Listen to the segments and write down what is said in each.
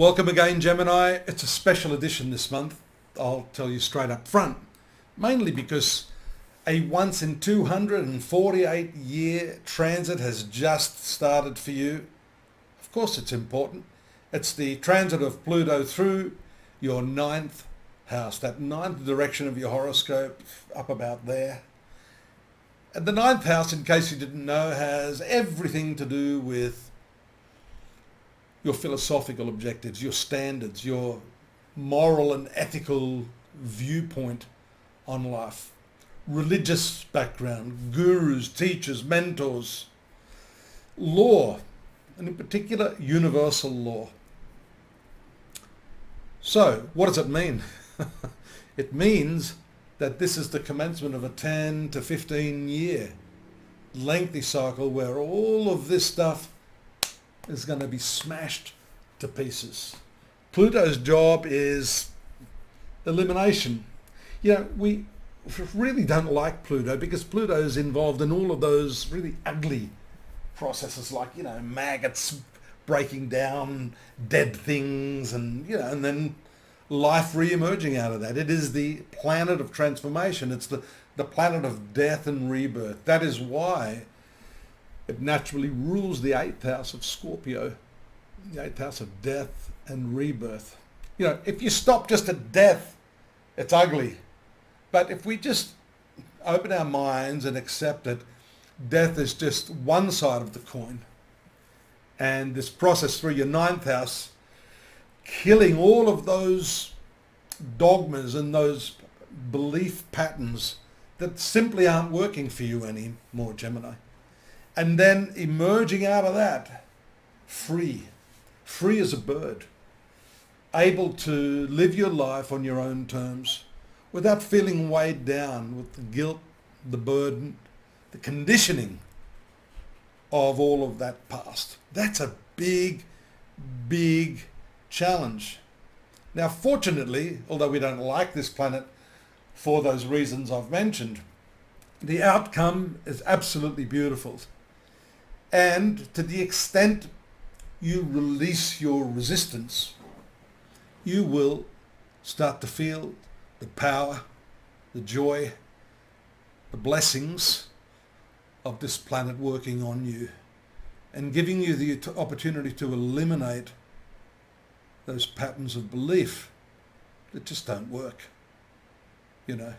Welcome again, Gemini. It's a special edition this month. I'll tell you straight up front, mainly because a once in 248 year transit has just started for you. Of course it's important. It's the transit of Pluto through your ninth house, that ninth direction of your horoscope, up about there. And the ninth house, in case you didn't know, has everything to do with your philosophical objectives, your standards, your moral and ethical viewpoint on life, religious background, gurus, teachers, mentors, law, and in particular, universal law. So, what does it mean? It means that this is the commencement of a 10 to 15 year lengthy cycle where all of this stuff is going to be smashed to pieces. Pluto's job is elimination. You know, we really don't like Pluto because Pluto is involved in all of those really ugly processes like, maggots breaking down dead things and then life re-emerging out of that. It is the planet of transformation. It's the planet of death and rebirth. That is why it naturally rules the 8th house of Scorpio, the 8th house of death and rebirth. If you stop just at death, it's ugly. But if we just open our minds and accept that death is just one side of the coin, and this process through your 9th house, killing all of those dogmas and those belief patterns that simply aren't working for you anymore, Gemini. And then emerging out of that, free as a bird, able to live your life on your own terms without feeling weighed down with the guilt, the burden, the conditioning of all of that past. That's a big, big challenge. Now, fortunately, although we don't like this planet for those reasons I've mentioned, the outcome is absolutely beautiful. And to the extent you release your resistance, you will start to feel the power, the joy, the blessings of this planet working on you and giving you the opportunity to eliminate those patterns of belief that just don't work. It's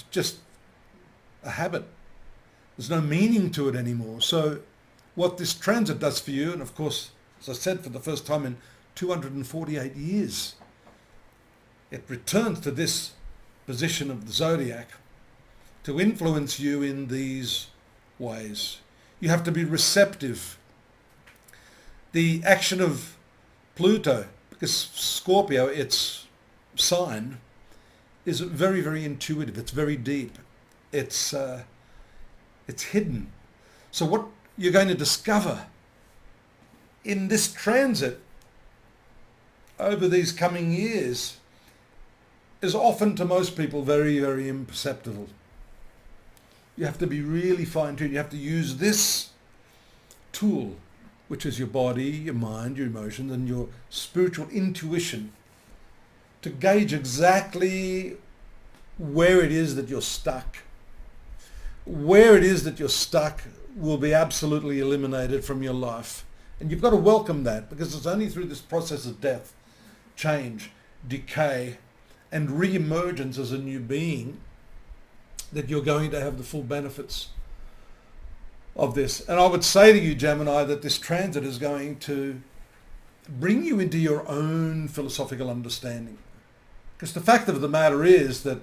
just a habit. There's no meaning to it anymore. So what this transit does for you, and of course, as I said, for the first time in 248 years, it returns to this position of the zodiac to influence you in these ways. You have to be receptive. The action of Pluto, because Scorpio, its sign, is very, very intuitive. It's very deep. It's hidden. So what you're going to discover in this transit over these coming years is often to most people very, very imperceptible. You have to be really fine-tuned. You have to use this tool, which is your body, your mind, your emotions, and your spiritual intuition, to gauge exactly where it is that you're stuck. Where it is that you're stuck will be absolutely eliminated from your life. And you've got to welcome that, because it's only through this process of death, change, decay, and re-emergence as a new being that you're going to have the full benefits of this. And I would say to you, Gemini, that this transit is going to bring you into your own philosophical understanding. Because the fact of the matter is that,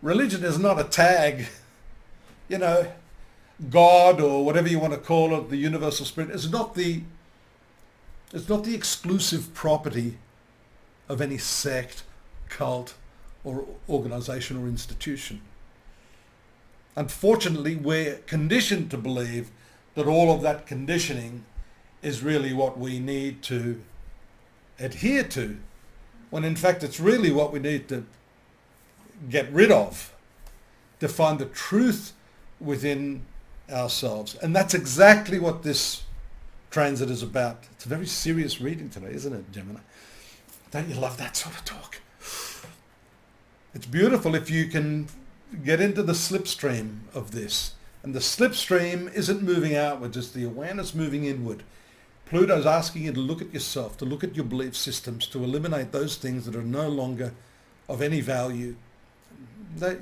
religion is not a tag. God, or whatever you want to call it, the universal spirit, is not the exclusive property of any sect, cult, or organization or institution. Unfortunately, we're conditioned to believe that all of that conditioning is really what we need to adhere to, when in fact it's really what we need to get rid of, to find the truth within ourselves. And that's exactly what this transit is about. It's a very serious reading today, isn't it, Gemini? Don't you love that sort of talk? It's beautiful if you can get into the slipstream of this. And the slipstream isn't moving outwards, it's the awareness moving inward. Pluto's asking you to look at yourself, to look at your belief systems, to eliminate those things that are no longer of any value.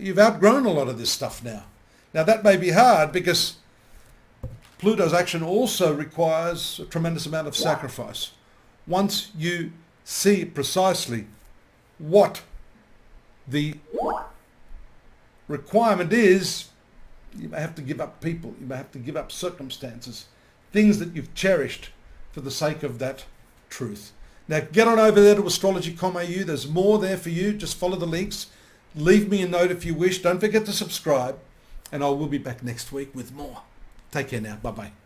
You've outgrown a lot of this stuff now. Now that may be hard because Pluto's action also requires a tremendous amount of sacrifice. Once you see precisely what the requirement is, you may have to give up people, you may have to give up circumstances, things that you've cherished for the sake of that truth. Now get on over there to astrology.com.au. There's more there for you. Just follow the links. Leave me a note if you wish. Don't forget to subscribe. And I will be back next week with more. Take care now. Bye-bye.